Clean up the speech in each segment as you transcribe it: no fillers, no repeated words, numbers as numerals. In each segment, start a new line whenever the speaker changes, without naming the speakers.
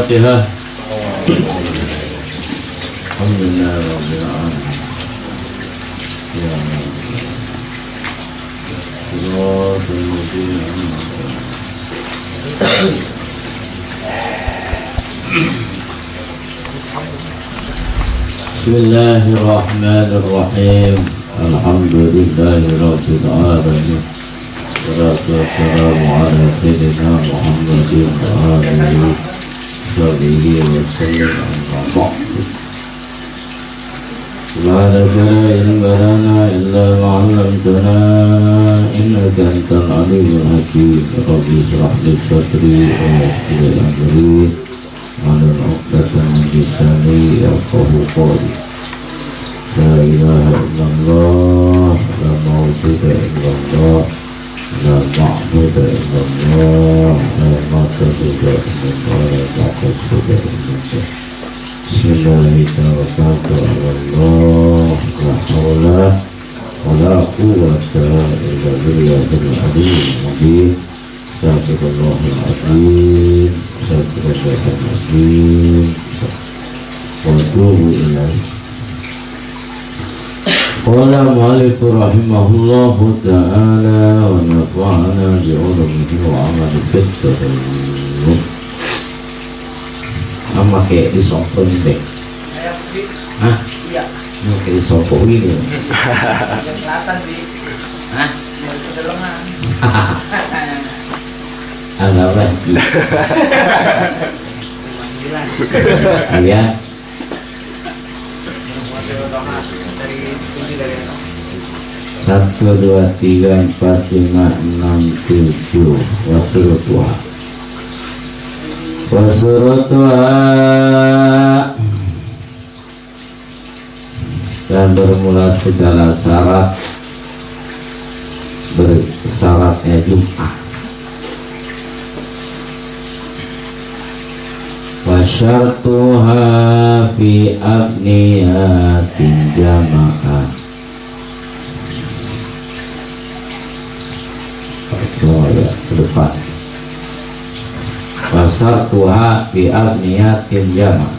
Fatihah. Alhamdulillah rabbil alamin. Ya Bismillahirrahmanirrahim. Alhamdulillahi rabbil alamin. Wassalatu wassalamu ala sayyidina Muhammadin wa alihi Subhanahu la ilma lana illa ma 'allamtana innaka antal alimul hakim. Rabbi shrah li sadri wa yassir li amri wahlul 'uqdatam min lisani yafqahu qawli. La ilaha illallah la mawjuda illallah la ma'budu illallah la ma'budu illallah la ma'budu illallah. Bismillahirrahmanirrahim. La hawla wa la quwwata illa billahil aliyyil azim. Astagfirullahal azim. Astagfirullahal azim. Wa atubu ilaih. Qala mu'allif rahimahullahu ta'ala wa nafa'ana bi'ulumihi wa amali fitrih. Ama kayak disompong deh. Hah? Iya. Mau kayak disompong ini.
Kelihatan sih.
Hah?
Mau kedelengan.
Agak lagi.
9.
Iya.
Dari
1, 2, 3, 4, 5, 6, 7. Wasurutuha. Dan bermula segala syarat bersyaratnya Jum'ah. Wasyartuha fi abniyatin jama'ah. Oh ya, ke depan. Wasyartuha fi abniyatin jama'ah.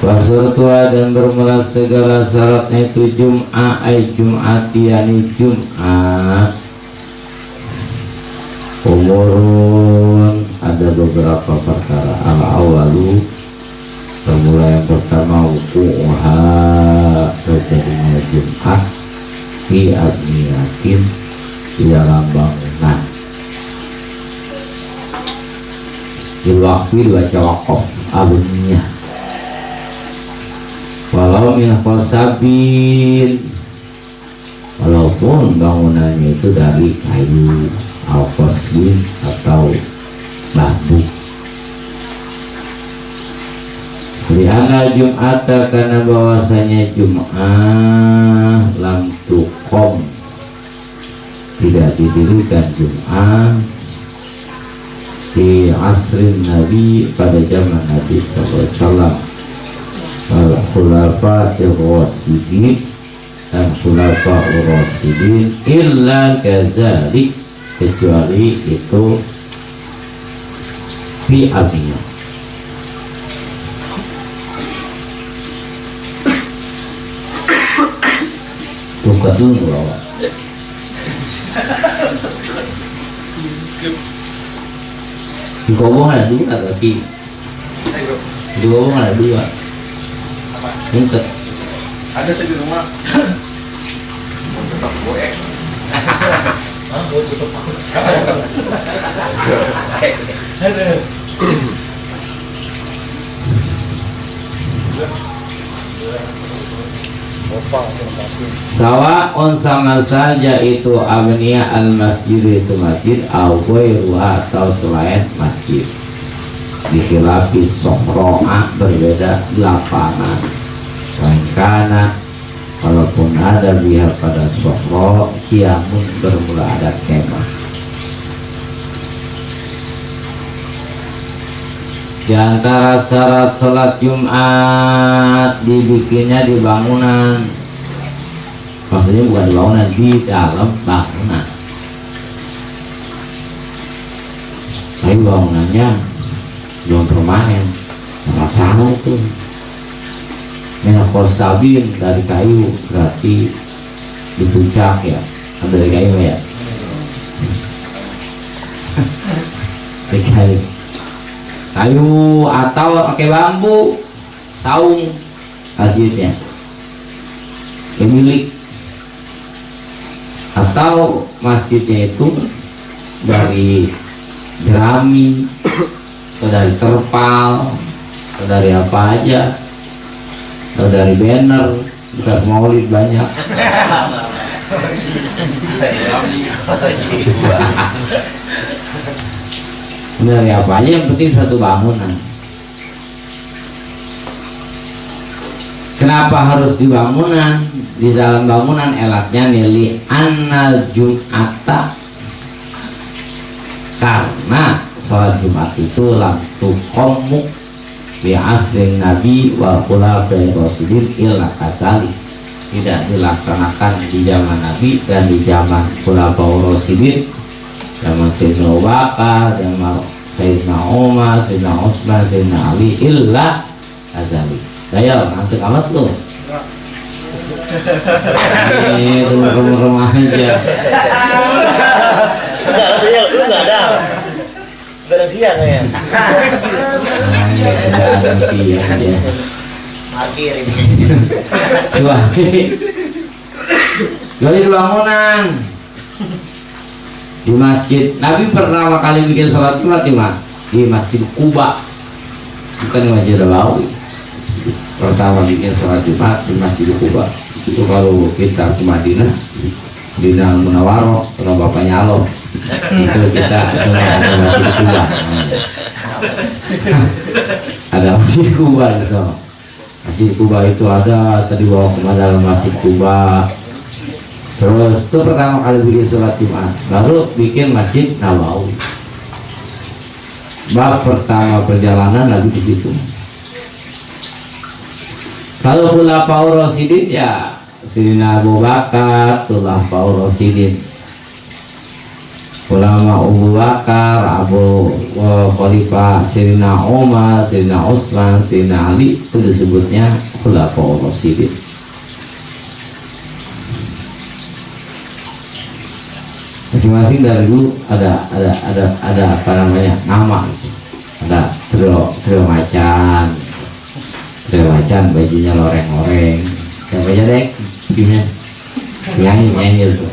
Wasyartuha dan bermula segala syaratnya itu Jum'ah ay Jum'ati yani Jum'at. Umurun ada beberapa perkara. Al-awalu permula yang pertama wuku'uha terjadinya Jum'ah fi abniyatin di dalam bangunan. Dilwakfi dibaca wakof abniah. Walau min khosabin, walaupun bangunannya itu dari kayu al-khosbin atau bambu. Li'anna Jum'ata karena bahwasanya Jum'ah lam tuqom tidak didirikan Jum'ah di asrin Nabi pada zaman Nabi SAW. Al-Khulafatir Rasyidin dan khulafaur rasyidin illa kadzalik, kecuali itu fi abiyah. Buka dulu loh. Di kobong ada dua kaki. Di kobong ada dua. Untuk
Ada saya di rumah. Mau tetap gue. Mau tutup aku.
Sawa'un, sama saja itu abniya al masjid, itu masjid au ghairuha, atau selain masjid. Dikhilafi sohro'a, berbeda lapangan. Karena walaupun ada biha pada sohro, kiamun bermula ada kemah. Di antara syarat salat Jumat dibikinnya di bangunan. Maksudnya bukan di bangunan, di dalam bangunan. Tapi bangunannya belum permanen, sama tuh. Menakol sabin dari kayu, berarti di puncak ya, dari kayu ya. Dari kayu. Kayu atau pakai bambu, saung masjidnya milik, atau masjidnya itu dari jerami atau dari terpal atau dari apa aja, atau dari banner, bukan maulid banyak. Dari apa aja, yang penting satu bangunan. Kenapa harus di bangunan? Di dalam bangunan elatnya nili annal jum'ata, karena sholat Jumat itu lam tuqammu bi asrin nabi wa khulafa'ir rasyidin illa kasali, tidak dilaksanakan di zaman Nabi dan di zaman khulafa'ur rasyidin, zaman Sayyidina Abu Bakar, zaman Sayyidina Umar, Sayyidina Utsman, Sayyidina Ali, illa azali. Saya nanti alat lo. Ini rumah aja.
Lu nggak ada. Barang siang ya.
Ada siang aja.
Akhir ini.
Dua. Jadi bangunan. Di masjid, Nabi pertama kali bikin sholat Jumat di Masjid Quba, bukan di Masjid Nabawi. Pertama bikin sholat Jumat di Masjid Quba. Itu kalau kita ke Madinah, Madinah Munawwaroh, kalau bapaknya Allah, itu kita ke Masjid Quba. Ada Masjid Quba di sana. Masjid Quba itu ada, tadi bawa ke Masjid Quba. Terus itu pertama kali bikin sholat Jumat, baru bikin Masjid Nabawi. Bab pertama perjalanan Nabi di situ. Kalau khulafaur rasyidin ya Sayyidina Abu Bakar, khulafaur rasyidin. Ulama Abu Bakar, Abu Khalifah, Sayyidina Umar, Sayyidina Utsman, Sayyidina Ali, itu disebutnya khulafaur rasyidin. Masing-masing dari dulu ada apa namanya, nama gitu. Ada trio macan, bajunya loreng-loreng. Siapa aja deh gimana nyanyi tuh.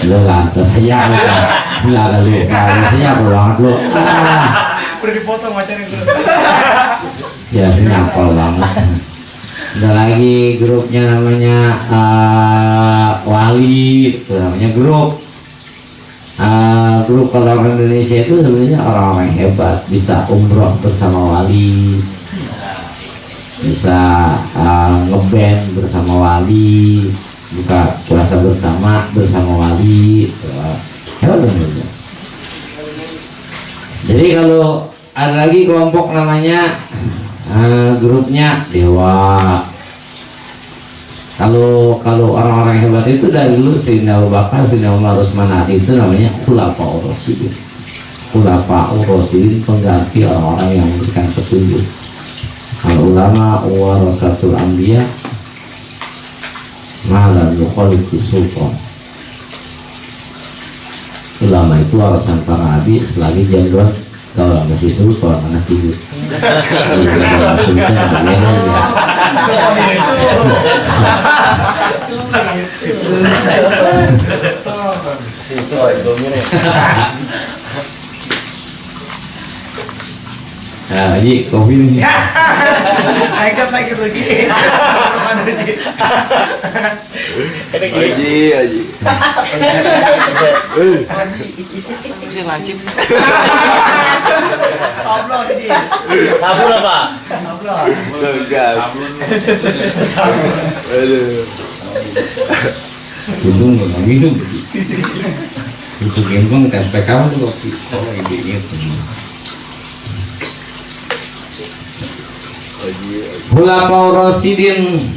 Lo lah saya nggak lu biasanya apa banget lo.
Udah dipotong macannya gue.
Ya nyapol banget. Ada lagi grupnya namanya Wali, itu namanya grup. Grup kalau orang Indonesia itu sebenarnya orang-orang hebat, bisa umroh bersama Wali, bisa ngeband bersama Wali, buka puasa bersama Wali, hebat sebenarnya. Jadi kalau ada lagi kelompok namanya grupnya Dewa, Kalau orang-orang hebat itu dari dulu Sayyidina Abu Bakar, Sayyidina Umar, Utsman, Ali itu namanya khulafaur rasyidin. Khulafaur rasyidin pengganti orang-orang yang memberikan petunjuk. Kalau ulama warasatul anbiya malam yukhalif sultan. Ulama itu warisan para nabi selagi jenderal kalau masih sultan anak tidur.
Situ dominan.
Nah, Haji, kopi nih.
Naik lagi.
Haji.
Dia ngancip.
Sablon ini.
Sabun apa?
Sablon.
Gas. Aduh.
Untung nggak minum. Untuk gendong kan PKW tuh kopi. Oh ini. Khulafaur rasyidin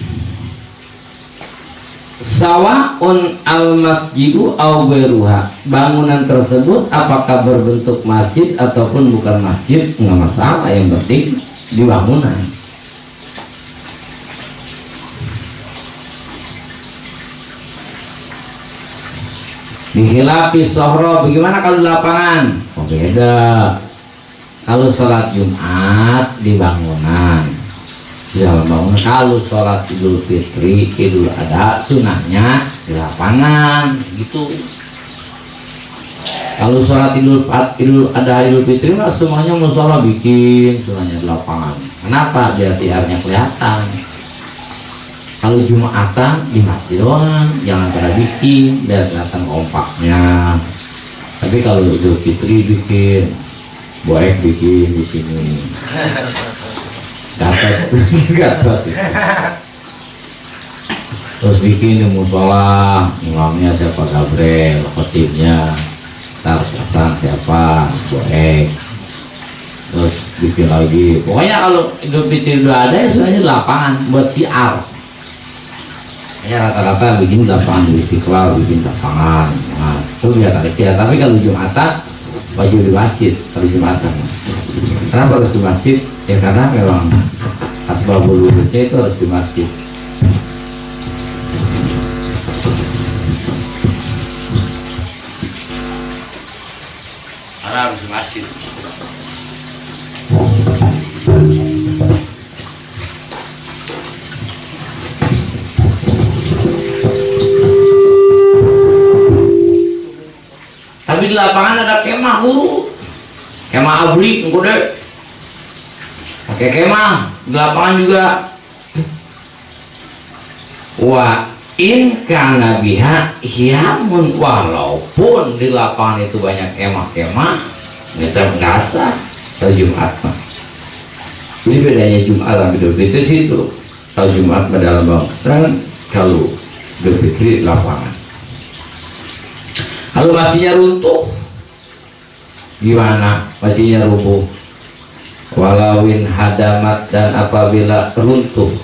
sawaun al masjidu au ghairuha. Bangunan tersebut apakah berbentuk masjid ataupun bukan masjid nggak masalah, yang penting di bangunan. Dikhilafi sohro, bagaimana kalau di lapangan? Oh beda. Kalau sholat Jumat di bangunan, di dalam bangunan. Kalau sholat Idul Fitri, Idul Adha, sunahnya di lapangan, gitu. Kalau sholat Idul Adha, Idul Fitri, mah semuanya musola bikin sunahnya di lapangan. Kenapa? Biar siarnya kelihatan. Kalau Jumatan di masjid doang, jangan pada bikin, biar kelihatan kompaknya. Tapi kalau Idul Fitri bikin, Boek bikin di sini. Gatot. Terus bikin di musola, imamnya siapa? Gabriel, khotibnya Tarkasan siapa? Boek. Terus bikin lagi. Pokoknya kalau Idul Fitri udah ada ya sebenarnya lapangan buat siar. Ya rata-rata bikin lapangan di Istiqlal, bikin lapangan. Nah, itu biar ada siar. Tapi kalau Jumatan wajib di masjid kalau Jumatan. Kenapa harus di masjid? Ya karena memang asbabul wurudnya itu harus di masjid. Karena harus di masjid. Tapi di lapangan ada kemah guru, kemah abri, ngode, pakai kemah di lapangan juga. Wa in kana biha hiyamun, walaupun di lapangan itu banyak kemah-kemah, nggak sah kalau Jumat mah. Jadi bedanya Jumat dan Idul Fitri situ. Kalau Jumat pada bangunan, kalau Idul Fitri lapangan. Kalau masjidnya runtuh, gimana? Masjidnya rubuh. Walawin hadamat, dan apabila runtuh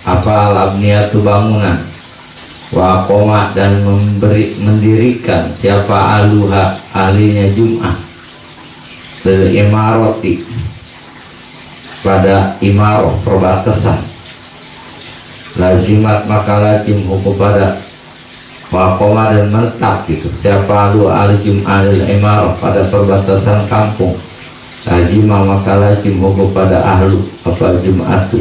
apa lamniatu bangunan, wa qoma, dan mendirikan siapa aluha, ahlinya Jum'ah, bil imarati, pada imaroh perbatasan, lazimat maka lazim hukum pada Wakoma, dan menetap gitu. Siapa lu ahli Jum'ah al imarah pada perbatasan kampung, lazimah maka lazim hukum pada ahlu apa Jum'atu.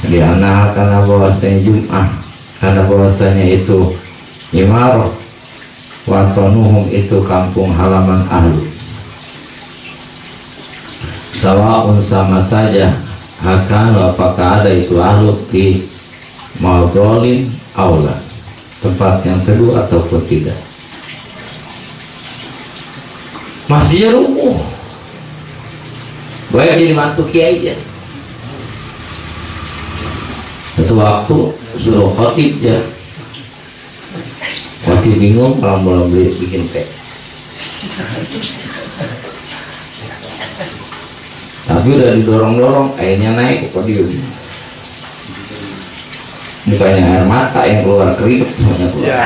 Karena bahwasanya Jum'ah, karena bahwasanya itu imarah, watonuhum itu kampung halaman ahlu. Sawaun sama saja, akan apakah ada itu ahlu di maudolin aula, tempat yang kedua ataupun tidak. Masih rubuh, banyak jadi mantu kiai aja. Satu waktu suruh khotib ya, khotib bingung kalau belum beli bikin teh, tapi udah didorong-dorong akhirnya naik ke podium. bukannya air mata yang keluar, keringet semuanya keluar.
Ya.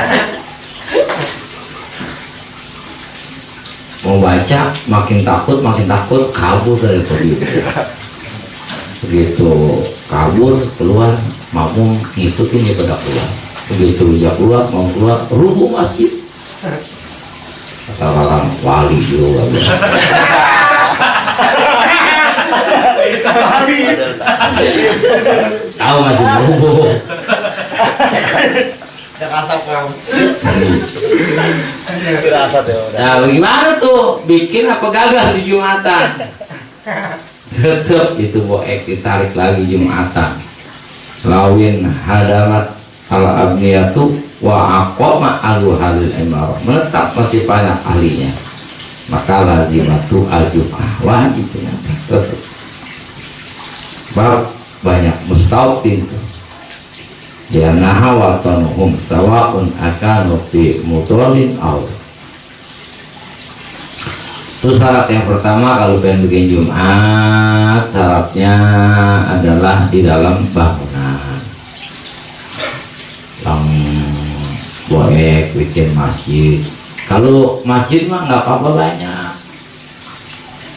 Mau baca makin takut kabur dari podium. Begitu kabur keluar, makmum ngikutin dia pada keluar. Begitu dia keluar, mau keluar, rubuh masjid. Orang wali juga. Tahu masih rubuh.
Yang asap kamu. Terasa tuh.
Nah, bagaimana tuh bikin apa gagal di Jumatan? Tetap itu boek ditarik lagi Jumatan. Lawin hadamat al abniyatu wa aqama alu halil imar, menetap masih banyak ahlinya, maka lazimatu al-jum'ah wajib tetap. Bab banyak mustautin dia nahawa tanuhum sawa'un akanu fi mutolin aw. Itu syarat yang pertama kalau pengen bikin Jumat, syaratnya adalah di dalam bangunan. Yang boleh bikin masjid. Kalau masjid mah nggak apa-apa banyak.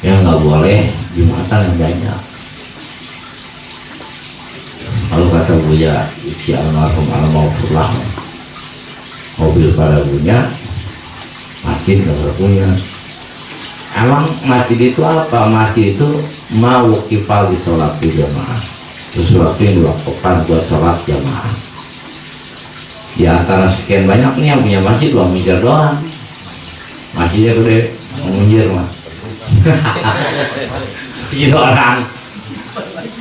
Yang nggak boleh Jumatan yang banyak. Kalau kata Buya isi almarhum almarhumlah, mobil pada punya, masjid nggak punya. Emang masjid itu apa? Masjid itu mau kifal di sholat di jamaah. Itu waktu yang diwakafkan buat sholat jamaah. Di antara sekian banyak nih yang punya masjid 2 miliar doang. Masjidnya gede, mengunjir mah. Gitu orang.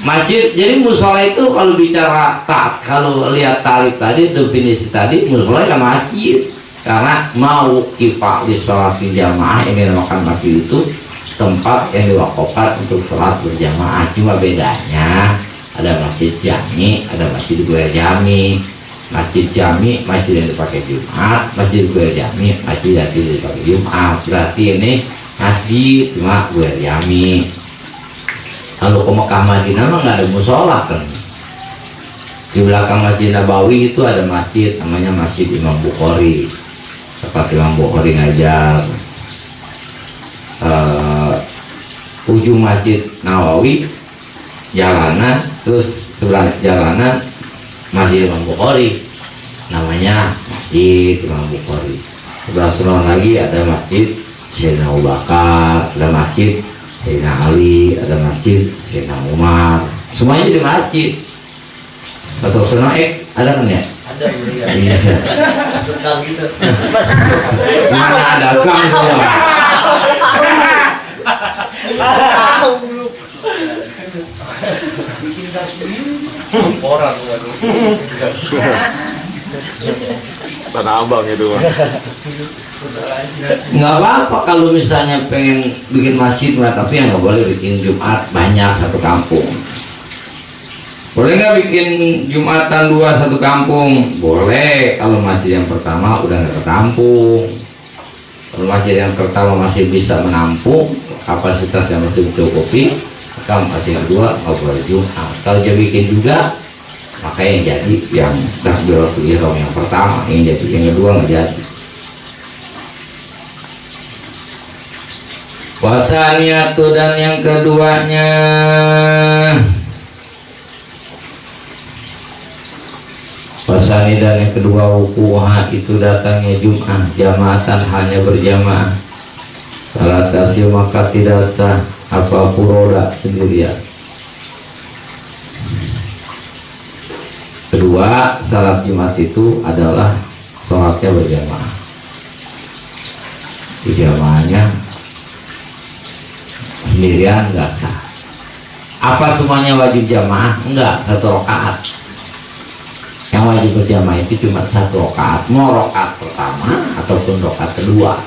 Masjid, jadi musola itu kalau bicara kalau lihat tarif tadi, definisi tadi, musola kan masjid. Karena mau kifah di sholat di jamaah, ini dinamakan masjid itu tempat yang diwakafkan untuk sholat berjamaah. Cuma bedanya ada masjid jami, ada masjid gue jami. Masjid jami, masjid yang dipakai Jumat. Masjid gue jami, masjid yang tidak dipakai Jumat. Berarti ini masjid cuma gue jami. Kalau ke Mekah Madinah mah nggak ada musola kan. Di belakang Masjid Nabawi itu ada masjid namanya Masjid Imam Bukhari. Tempat Imam Bukhari ngajar. Ujung Masjid Nawawi jalanan, terus sebelah jalanan Masjid Imam Bukhari, namanya Masjid Imam Bukhari. Sebelah sana lagi ada Masjid Sayyidina Abu Bakar, ada Masjid Sayyidina Ali, ada Masjid Sayyidina Umar. Semuanya di masjid. Atau sana ada kan ya?
Ada ya.
Iya.
Suka gitu.
Mana ada gang semua.
Orang waduh. Tanah Abang itu mah.
Nggak apa-apa kalau misalnya pengen bikin masjid lah, tapi yang nggak boleh bikin Jumat banyak satu kampung. Boleh nggak bikin Jumatan 2 satu kampung? Boleh kalau masjid yang pertama udah nggak ketampung. Kalau masjid yang pertama masih bisa menampung, kapasitasnya masih mencukupi, maka masjid kedua nggak boleh Jumat. Kalau dia bikin juga, maka yang jadi yang takbiratul ihram yang pertama, yang jadi yang kedua nggak jadi. Wasaniatu dan yang keduanya Wasani dan yang kedua wukuha itu datangnya Jum'ah jamaatan hanya berjamaah. Salat tasyih maka tidak sah apa furoda sendirian. Kedua, salat Jumat itu adalah sholatnya berjamaah. Jamaahnya sendirian enggak sah. Apa semuanya wajib jamaah? Enggak, 1 rakaat. Yang wajib berjamaah itu cuma 1 rakaat, mau rakaat pertama ataupun rakaat kedua.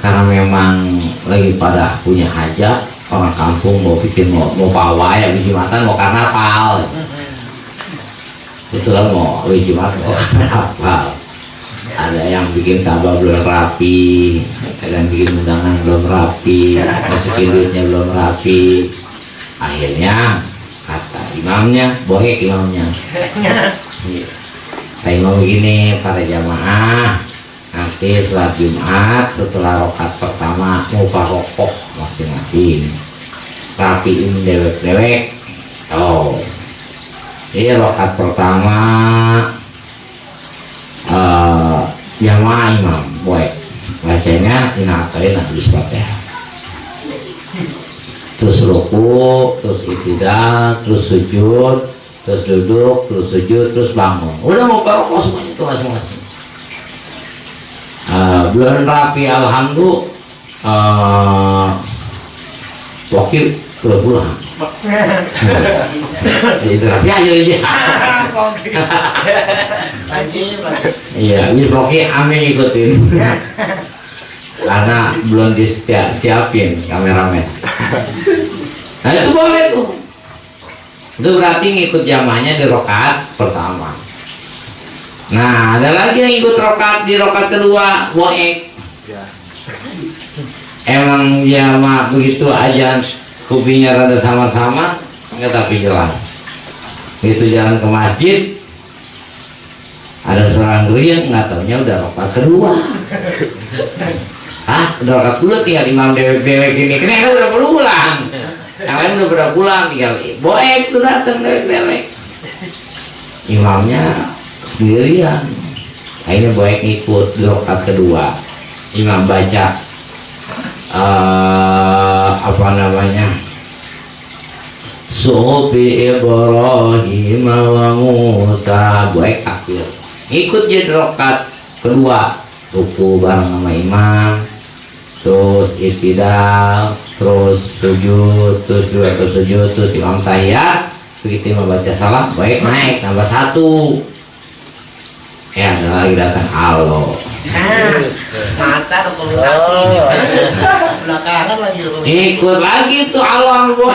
Karena memang lagi pada punya hajat, orang kampung mau bikin mau pawai, habis Jumatan mau karnaval. Betul mau habis Jumat mau karnaval. Ada yang bikin Ka'bah belum rapi, ada yang bikin undangan belum rapi, masukin duitnya belum rapi. Akhirnya kata imamnya, boek imamnya. Saya mau begini para jamaah, nanti sholat Jumat setelah rakaat pertama mufaraqah masing-masing, rapiin dewek-dewek. Oh, ini rakaat pertama jamaah imam boek, bacanya inatain habis Fatihah, terus ruku, terus iktidal, terus sujud, terus duduk, terus sujud, terus bangun. Udah mau barokah semuanya itu masing-masing. Bulan rapi alhamdulillah, wakil 2 bulan. Itu rapi aja ini. Iya, ini pokoknya amin ikutin. Karena belum disiapin kameramen. Nah itu boleh tuh. Itu berarti ngikut jamaahnya di rakaat pertama. Nah ada lagi yang ikut rakaat di rakaat kedua, boek. Emang jamaah begitu aja kupingnya rada sama-sama, nggak tapi jelas. Itu jalan ke masjid, ada seorang geriang nggak taunya udah rakaat kedua. Udah rakaat kedua tinggal imam dewek-dewek ini, kenapa udah berulang? Yang lain udah pada pulang, tinggal boek tuh datang dewek-dewek. Imamnya sendirian. Akhirnya boek ngikut di rakaat kedua. Imam baca apa namanya? Sufi Ibrahim wa Musa, boek akhir. Ikut jadi rakaat kedua, ruku bareng sama imam, terus iktidal, terus sujud, terus imam tahiyat, begitu membaca salam, baik naik tambah 1. Ada lagi datang Allah.
Mata komunikasi belakangan lagi
Ikut lagi tuh Allah boek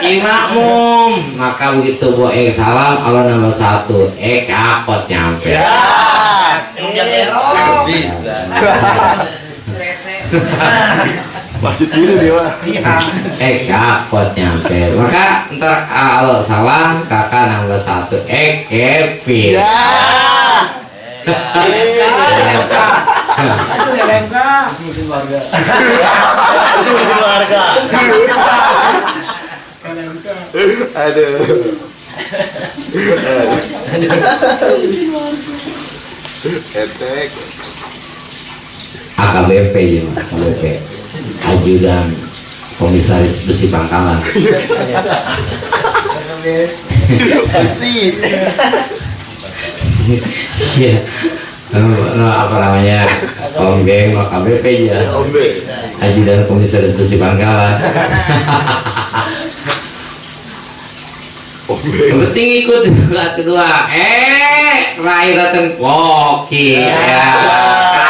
imamum, maka begitu boek salam Allah nambah 1. Kapot nyampe.
Bisa.
Masjid ini dia.
Kapot nyampe. Maka ntar Allah salam kakak nambah 1. Kevin.
musim warga.
Aduh. Etek.
AKBP ya, AKBP. Ajudan Komisaris Besi Pangkalan.
Besi.
Iya. Apa namanya? Ombeng AKBP ya.
Ombeng.
Ajudan Komisaris Besi Pangkalan. Yang penting ikut kelas kedua. Terakhir datang koki ya.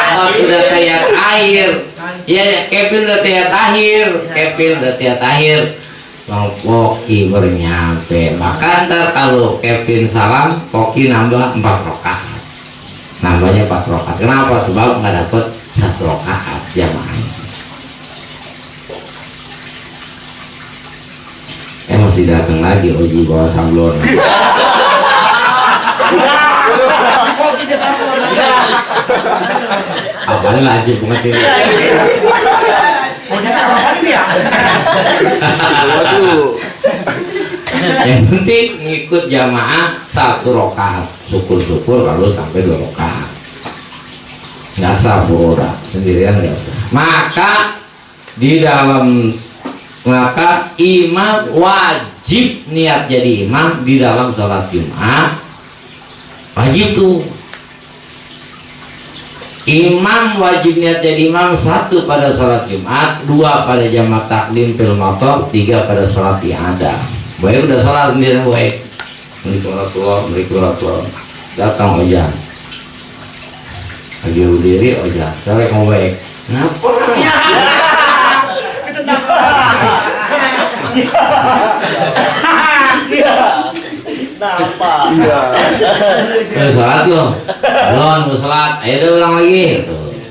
Kalau sudah tiap akhir, ya Kevin udah tiap akhir, mau koki baru nyampe. Maka ntar kalau Kevin salam, koki nambah 4 rakaat. Nambahnya 4 rakaat. Kenapa? Sebab nggak dapet 1 rakaat jamaah. Masih datang lagi uji bawa sablon. Apalagi lagi banget ini. Yang penting ngikut jamaah 1 rakaat, syukur-syukur kalau sampai 2 rakaat. Nggak sah borak sendirian nggak sah. Maka imam wajib niat jadi imam di dalam sholat Jumat. Wajib tuh. Imam wajib niat jadi imam 1 pada sholat Jumat, 2 pada jamak takdim fil matab, 3 pada sholat i'adah. Baik udah sholat sendirian baik. Mereka datang ojan. Lagi berdiri ojan. Saya mau baik. Kenapa?
Kenapa?
Sholat loh, belum mau sholat, ayo udah ulang lagi.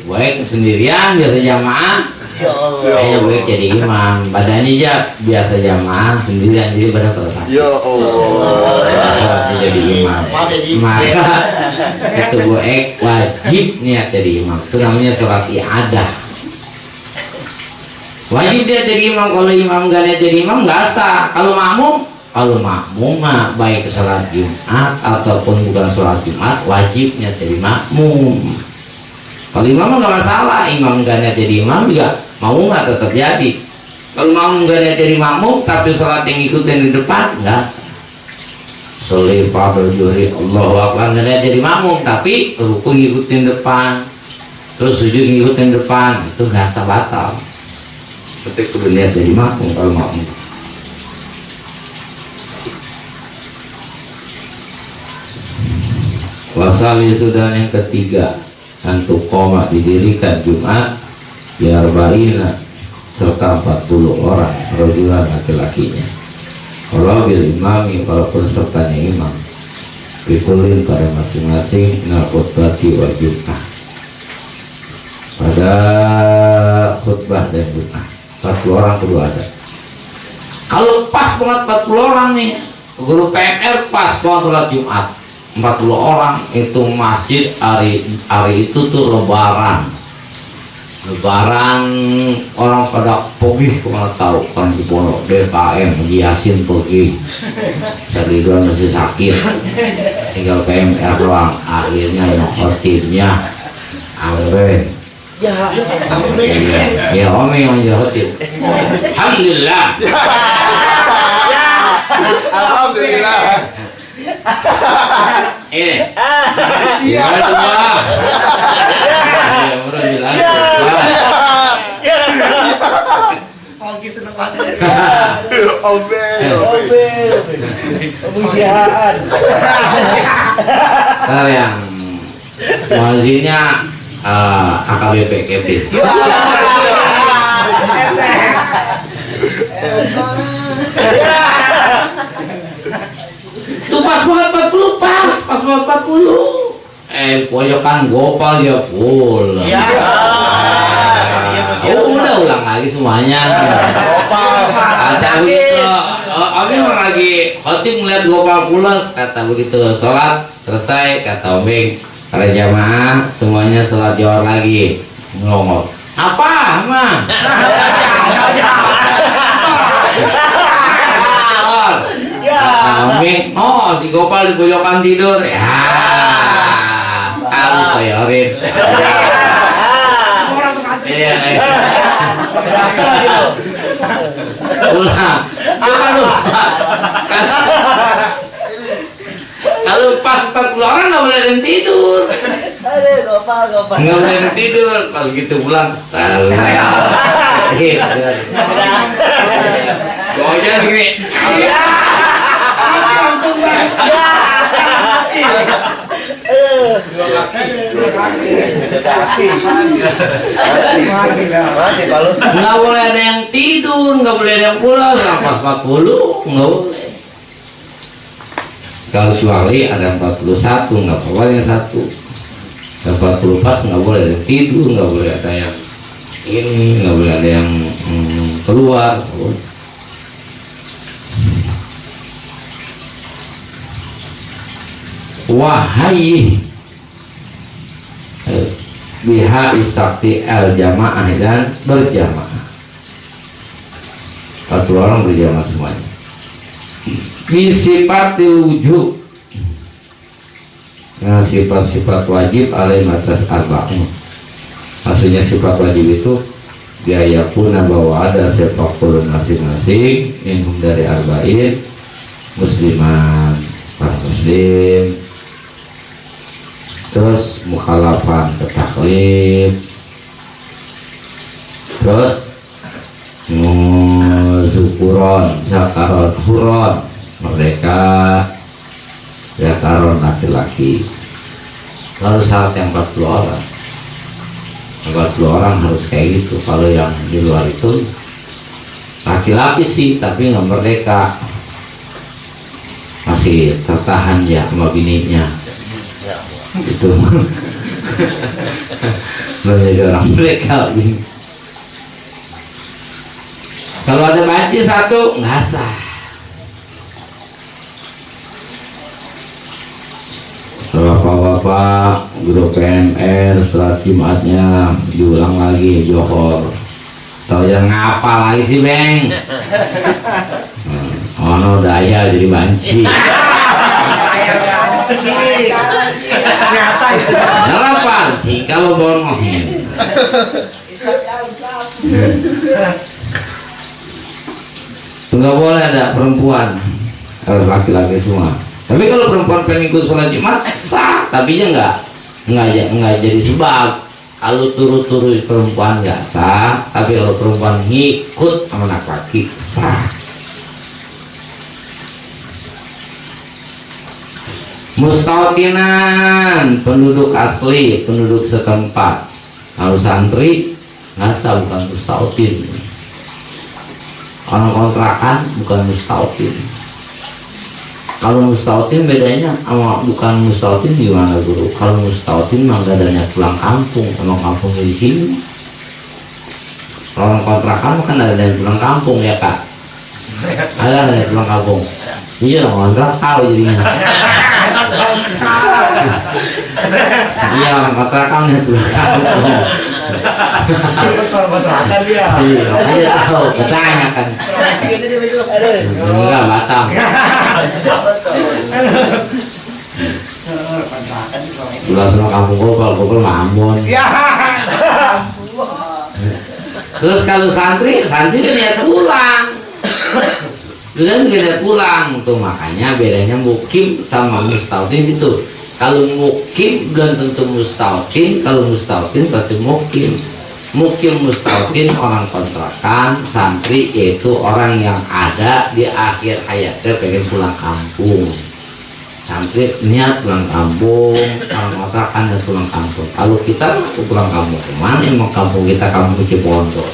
Baik sendirian biasa jamaah,
Ya Allah.
Kayaknya boleh jadi imam. Badannya aja biasa jamaah sendirian, jadi pada selesai.
Ya Allah.
Jadi imam. Maka itu boleh wajib niat jadi imam. Itu namanya sholat i'adah. Wajib dia jadi imam. Kalau imam gak niat jadi imam nggak sah. Kalau makmum mah baik sholat Jumat ataupun bukan sholat Jumat wajibnya jadi makmum. Kalau imam mah nggak masalah, imam gak niat jadi imam juga makmum mah tetap jadi. Kalau makmum gak niat jadi makmum tapi sholat yang ikutin di depan nggak sah. Sholli fardhu zuhri Allahu akbar gak niat jadi makmum tapi ruku ngikutin depan, terus sujud ngikutin depan, itu nggak sah, batal. Tapi kudu niat jadi makmum kalau makmum. Wasali sudah yang ketiga, antuk koma didirikan Jumat biarba'ina serta 40 orang rojulan laki-lakinya. Kalau bil imami walaupun sertanya imam dikulin pada masing-masing minal khutbati wal jum'ah, pada khutbah dan jum'ah 40 orang perlu ada. Kalau pas banget 40 orang nih, guru PNR pas banget sholat Jumat 40 orang itu masjid hari itu tuh lebaran orang pada pergi, kemana tahu kan di pondok DKM Yasin pergi, Ridwan masih sakit, tinggal PMR doang. Akhirnya yang khotibnya Amre ya Omi yang khotib. Alhamdulillah.
Alhamdulillah.
Ini
Iya.
Pagi seneng banget.
Kemusiaan.
Ntar yang muazinnya AKBP Kevin. Itu pas banget 40, pas banget 40. Pojokan Gopal ya full.
Ya.
Udah ulang lagi semuanya. Kata begitu, Om orang lagi khotib ngeliat Gopal pulas, kata begitu sholat selesai, kata Om para jamaah semuanya sholat johor lagi. Ngomong apa mah? Amin. Oh, si Gopal di pojokan tidur. Ya, harus bayarin. Iya. Ulang. Kalau pas 40 orang nggak boleh ada yang tidur.
Aduh, Gopal.
Nggak boleh ada yang tidur. Kalau gitu pulang. Goja begini.
Langsung bang.
Nggak boleh ada yang tidur, nggak boleh ada yang pulang sampai 40, nggak boleh. Kalau kecuali ada 41, nggak apa-apa yang satu. Yang 40 pas nggak boleh ada yang tidur, nggak boleh ada yang ini, nggak boleh ada yang keluar. Wahai biha isakti el jamaah dan berjamaah. 40 orang berjamaah semuanya. Bisifatil wujud, nah sifat-sifat wajib alaih atas arba'in. Maksudnya sifat wajib itu biaya puna bahwa ada sepak bola masing-masing minum dari arba'in musliman, para muslim, terus mukhalafan ke taklif, terus zukuron, zakaron, huron, merdeka, zakaron laki-laki. Lalu syarat yang 40 orang, 40 orang harus kayak gitu. Kalau yang di luar itu laki-laki sih tapi nggak merdeka, masih tertahan ya sama bininya itu. Belum jadi orang merdeka. Kalau ada banci satu nggak sah. Bapak-bapak guru PMR sholat Jumatnya diulang lagi johor. Tahu yang ngapa lagi sih Beng? Ono daya jadi banci.
Nyata itu.
Kenapa sih kalau bohong? Nggak boleh ada perempuan, harus laki-laki semua. Tapi kalau perempuan pengen ikut sholat Jumat sah, tapi nya nggak jadi sebab. Kalau turut-turut perempuan nggak sah, tapi kalau perempuan ngikut sama laki-laki sah. Mustaudinan, penduduk asli, penduduk setempat. Kalau santri nggak sah, bukan mustaudin. Orang kontrakan bukan mustaudin. Kalau mustaudin bedanya sama bukan mustaudin gimana guru? Kalau mustaudin mah gak adanya pulang kampung, emang kampungnya di sini. Orang kontrakan kan ada yang pulang kampung ya kak? Ada yang pulang kampung. Iya orang kontrak tahu jadinya. Iya orang kontrakan yang pulang kampung.
Kontrakan dia.
Iya, makanya tahu, bertanya kan. Enggak, Batam. Pulang sama kampung Gopal Ambon. Terus kalau santri kan niat pulang. Dan niat pulang tuh, makanya bedanya mukim sama mustaudin itu. Kalau mukim belum tentu mustaudin, kalau mustaudin pasti mukim. Mukim mustaudin orang kontrakan, santri yaitu orang yang ada di akhir hayatnya pengen pulang kampung. Santri niat pulang kampung, orang kontrakan dan pulang kampung. Kalau kita pulang kampung kemana? Emang kampung kita kampung Cipondo.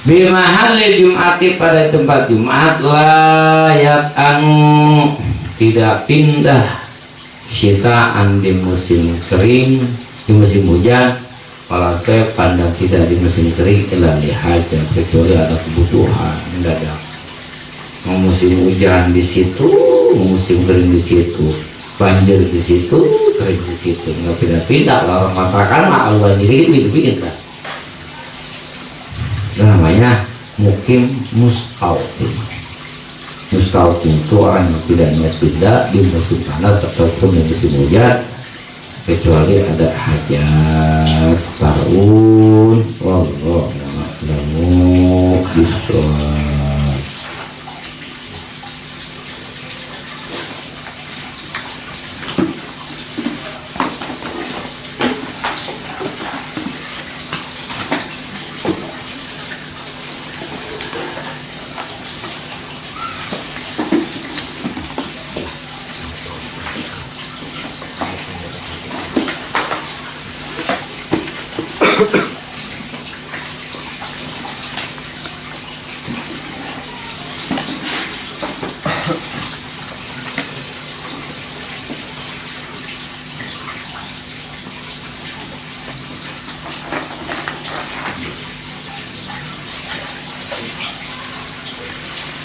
Bimahali Jumati, pada tempat Jumat layak anu tidak pindah sitaan di musim kering, di musim hujan. Kalau saya pandang tidak di musim kering adalah lihat dan kecuali ada kebutuhan mendadak. Mau musim hujan di situ, musim kering di situ, banjir di situ, kering di situ, nggak pindah-pindah. Orang kontrakan mah kalau banjir itu pindah. Namanya mukim mustautin. Mustautin itu orang yang tidak niat pindah di musim panas ataupun di musim hujan, kecuali ada hajat tarun. Wallahu a'lam bishawab.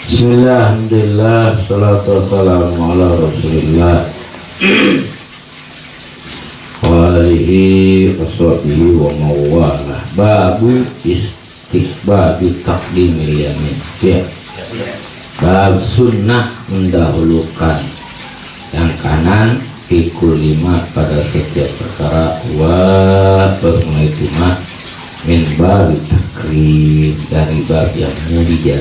Bismillah, alhamdulillah, salatu wassalamu ala rasulillah wa alihi wa sahbihi wa mawalah. Babu istihbabi taqdimil yamin. Ya. Bab sunnah mendahulukan yang kanan fikul lima pada setiap perkara wa bermulai min bab takrim, dari bab yang mulia.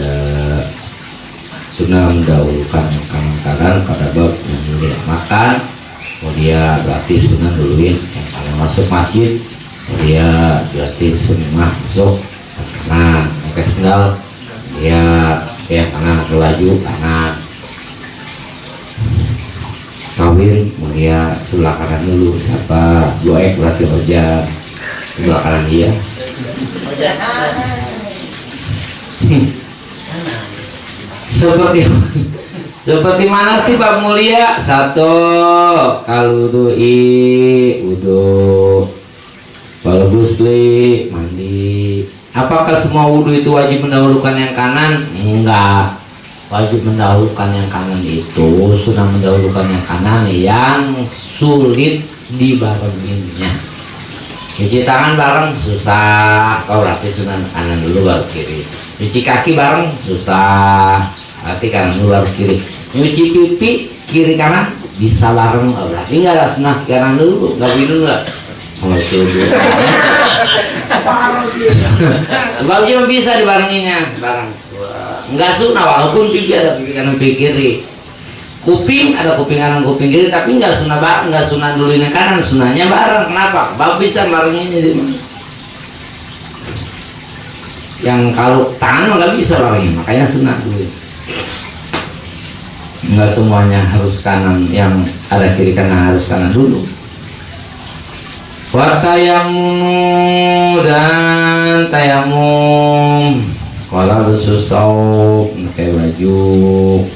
Sunnah mendahulukan yang kanan pada bab yang mulia. Makan mulia berarti sunnah duluin yang kanan. Masuk masjid mulia berarti sunnah masuk kanan. Pakai sendal ya yang kanan, laju kanan. Kawin mulia sebelah kanan dulu. Siapa goek berarti ojek sebelah kanan dia. Seperti mana sih bab mulia? Satu, kalau wudu Wal ghusli, mandi. Apakah semua wudhu itu wajib mendahulukan yang kanan? Enggak. Wajib mendahulukan yang kanan itu, sunnah mendahulukan yang kanan yang sulit dibarenginnya. Cuci tangan bareng susah, kau berarti sunnah kanan dulu baru kiri. Cuci kaki bareng susah, berarti kanan dulu baru kiri. Nyuci pipi kiri kanan bisa bareng, berarti nggak ada sunnah kanan dulu, nggak dulu nggak. Oh itu kalau cuma bisa dibarenginya bareng, nggak sunnah walaupun pipi ada pipi kanan pipi kiri. Kuping ada kuping kanan kuping kiri, tapi nggak sunnah bareng, nggak sunnah dulu yang kanan, sunnahnya bareng. Kenapa? Bapak bisa barenginnya di mana? Yang kalau tangan nggak bisa barengin, makanya sunnah dulu. Nggak semuanya harus kanan, yang ada kiri kanan harus kanan dulu. Watayamu dan tayamum. Kalau bersusau pakai baju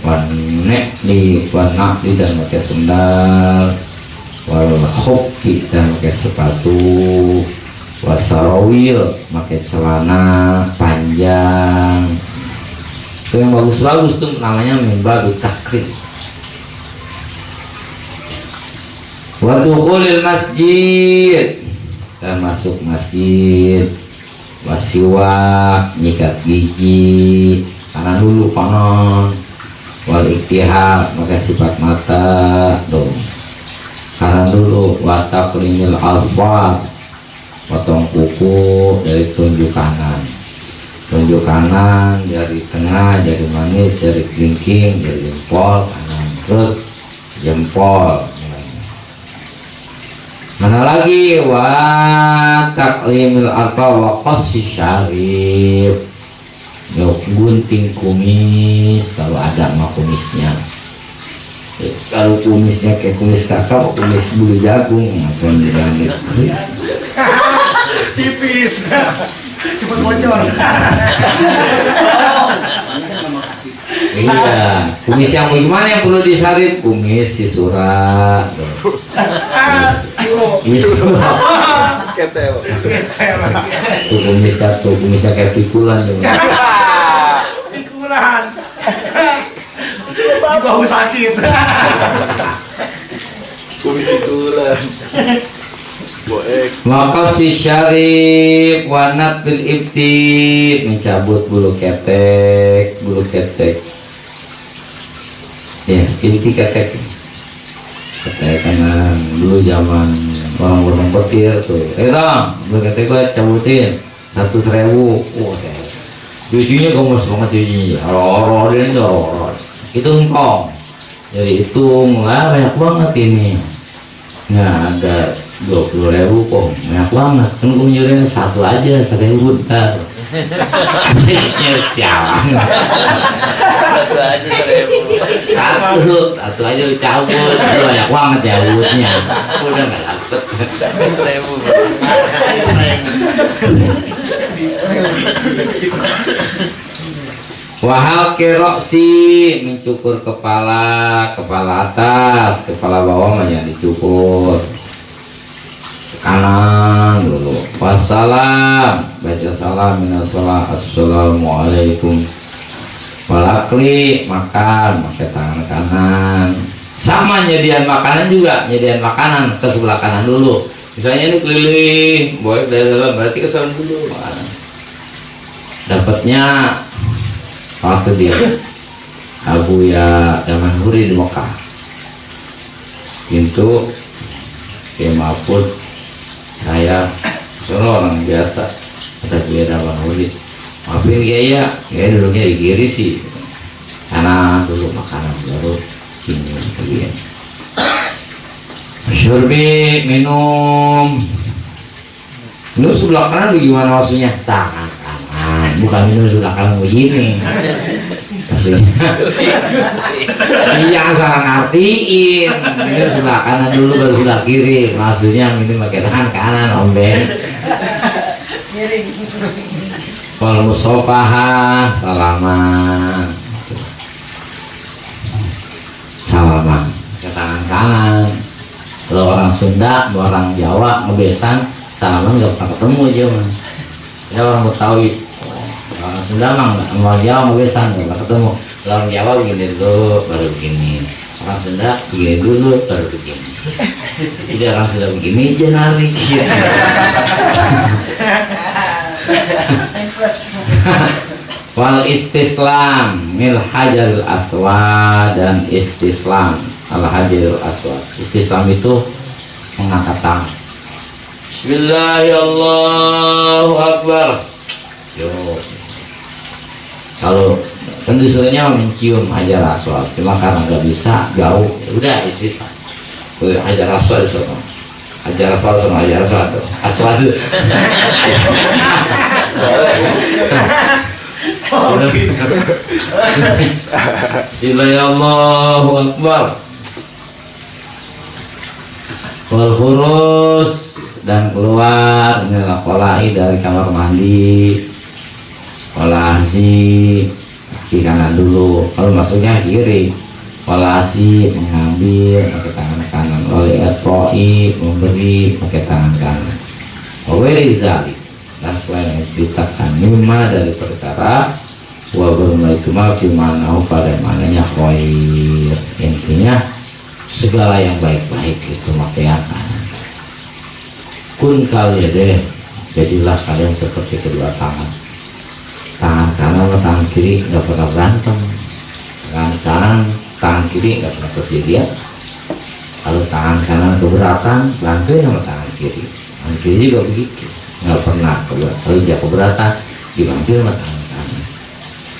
warna di dan pakai sendal, wal khuffi dan pakai sepatu, wasarawil pakai celana panjang. Itu yang bagus-bagus tuh namanya mimbar takrim. Wadukhulil masjid dan masuk masjid. Wasiwak nyikat gigi kanan dulu kanan. Wal iktihal pakai sifat mata dong kanan dulu. Wataklimil alfat potong kuku dari tunjuk kanan, tunjuk kanan dari tengah, jari manis, jari kelingking, jari jempol kanan, terus jempol. Mana lagi? Wa taklimil alfa wa qassi syarif. Yuk gunting kumis kalau ada mah kumisnya. Kalau kumisnya kayak kumis kakak, kumis bulu jagung atau diganti.
Tipis. Cepet bocor.
Iya, kumis yang gimana yang perlu disarif? Kumis si surat.
Ketel.
Tuh kumis satu, kumisnya kayak pikulan tuh.
Pikulan. Bau sakit.
Kumis itulah. Boek.
Maka si syarif wanat bil ibti mencabut bulu ketek, bulu ketek. Ya, ibti ketek. Ketek kanan dulu zaman orang petir tuh. Dong, bulu ketek gue cabutin 100.000. Oh, cucinya gemes banget cucinya. Roro dia itu roro. Itu engkong. Jadi hitung lah banyak banget ini. Nah, ada 20.000 kok, banyak banget. Kan gue nyuruhnya satu aja, 1.000 ntar. Sialan.
Satu aja 1.000.
Satu aja cabut, banyak banget ya cabutnya. Udah nggak dapet.
1.000.
Wahal keroksi mencukur kepala, kepala atas, kepala bawah mah jangan dicukur. Kanan dulu. Wassalam, baca salam minas sholat. Assalamualaikum. Walakli, makan pakai tangan kanan. Sama nyedian makanan juga, nyedian makanan ke sebelah kanan dulu. Misalnya ini keliling, boleh dari dalam, berarti ke sana dulu makanan. Dapatnya waktu dia Abu ya zaman Huri di Mekah, pintu kayak Mahfud saya soal orang biasa ada dia zaman Huri, maafin gaya duduknya di kiri sih, karena dulu makanan baru sini bagian syurbi minum sebelah kanan gimana maksudnya? Tangan kanan, bukan minum sebelah kanan begini. Iya salah ngertiin. Minum sebelah kanan dulu baru sebelah kiri. Maksudnya minum pakai tangan kanan ombeng. Kalau musofaha salaman ke tangan kanan. Kalau orang Sunda, orang Jawa ngebesan Salaman nggak pernah ketemu aja mah. Ya orang Betawi, orang Sunda mah nggak, orang Jawa mah biasa nggak pernah ketemu. Kalau orang Jawa begini dulu baru begini, orang Sunda begini dulu baru begini. Jadi orang Sunda begini aja narik gitu. Wal istislam mil hajaril aswad, dan istislam al hajaril aswad. Istislam itu mengangkat tangan. Bismillahirrahmanirrahim. Yo. Kalau kan disuruhnya mencium hajar aswad, cuma karena nggak bisa jauh, ya udah istislam. Hajar aswad itu, hajar aswad sama hajar aswad, aswad. Bismillahirrahmanirrahim. Wal khurus, dan keluar ngelakolahi dari kamar mandi, walasi kaki kanan dulu, kalau masuknya kiri, walasi mengambil pakai tangan kanan, oleh etoi memberi pakai tangan kanan, waweri zali, dan selain itu dikatakan mimma dari perkara waberma itu maaf dimana pada mananya khair, intinya segala yang baik-baik itu makanya kun kali deh, jadilah kalian seperti kedua tangan kanan sama tangan kiri nggak pernah berantem, tangan kanan tangan kiri nggak pernah persedia. Kalau tangan kanan keberatan bantuin sama tangan kiri juga begitu, nggak pernah keberatan. Kalau dia keberatan dibantu sama tangan kanan.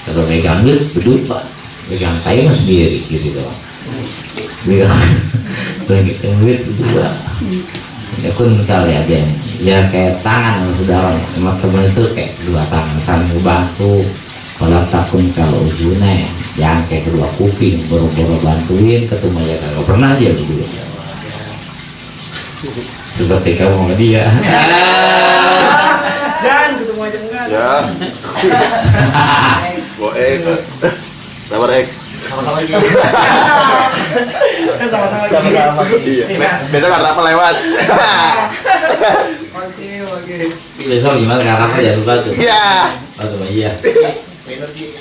Kalau megang duit berdua, megang saya mah sendiri gitu doang, megang duit berdua. Ya pun kali aja ya kayak tangan saudara sama teman itu kayak dua tangan saling membantu. Kalau takun kalau ujungnya yang kayak kedua kuping boro-boro bantuin, ketemu ya kagak pernah dia berdua seperti kamu sama dia.
Jangan ketemu aja enggak.
Ya. Boek. Sabar ek.
Sama-sama lagi. Sama-sama lagi.
Sama-sama. Iya. Besok kan apa lewat.
Oke.
Besok gimana karena apa jangan lupa tuh.
Iya.
Batu iya.
Energi.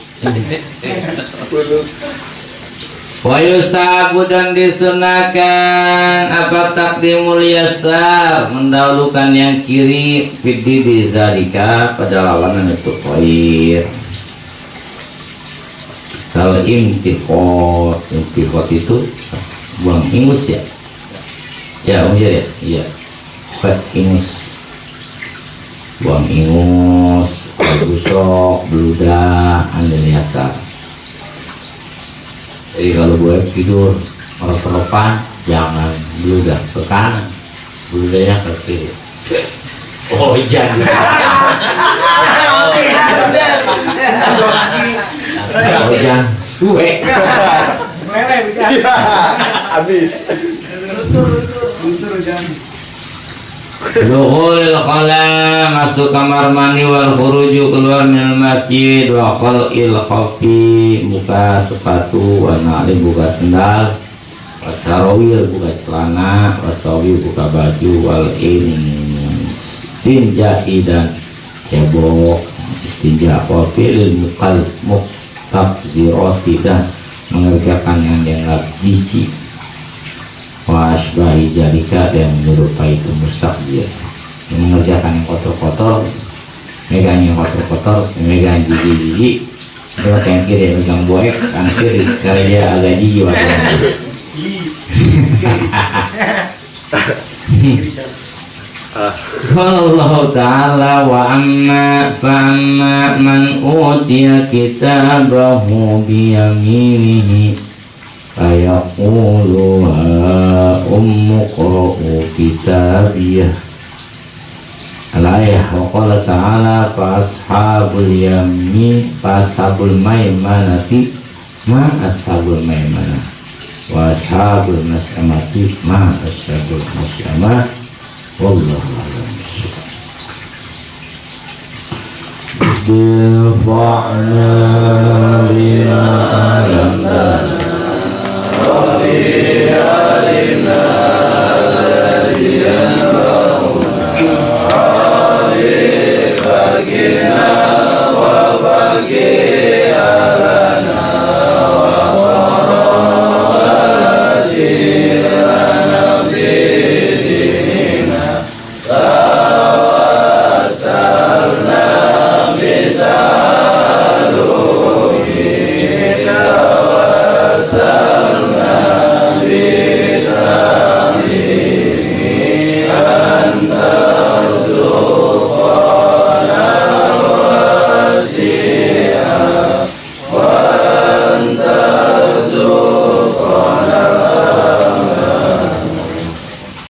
Wa yustahabu, dan disunahkan apa takdimul yasar, mendahulukan yang kiri fidi bizalika pada lawanan itu khair. Kalau intikot itu buang ingus ya, ya ya, iya, ingus, buang ingus, busok, beludah, andal yasar. Jadi kalau gue tidur merep-repan, jangan beludah ke kanan, beludahnya ke kiri. Oh jangan. Oh jangan. Gue.
Meleleh bisa.
Iya. Habis.
Luntur jangan.
Dukhul khala, masuk kamar mandi, wal khuruju, keluar minal masjid, wa khal'il khafi, buka sepatu, wa na'lim, buka sendal, wa sarawil, buka celana, wa sawi, buka baju, wal istinja'i, dan cebok, istinja' wa fi'il muqtabzirati, dan mengerjakan yang dianggap jijik, wasbahi jalika, dan menyerupai itu mustakbir, mengerjakan yang kotor-kotor, megang yang kotor-kotor, megang jijik-jijik, terus yang kiri megang boek, kan kiri karena dia agak jijik waktu. Allah Ta'ala wa amma fa'amma man utiya kitabahu biyaminihi fayaqulu ummuqra'u kitabiyah. Al-ayah wa qala ta'ala fa ashabul yamin fa ashabul maimanati ma ashabul maimanah wa ashabul mas'amati ma ashabul mas'amah wallahu a'lam. Bifa'na bima alamna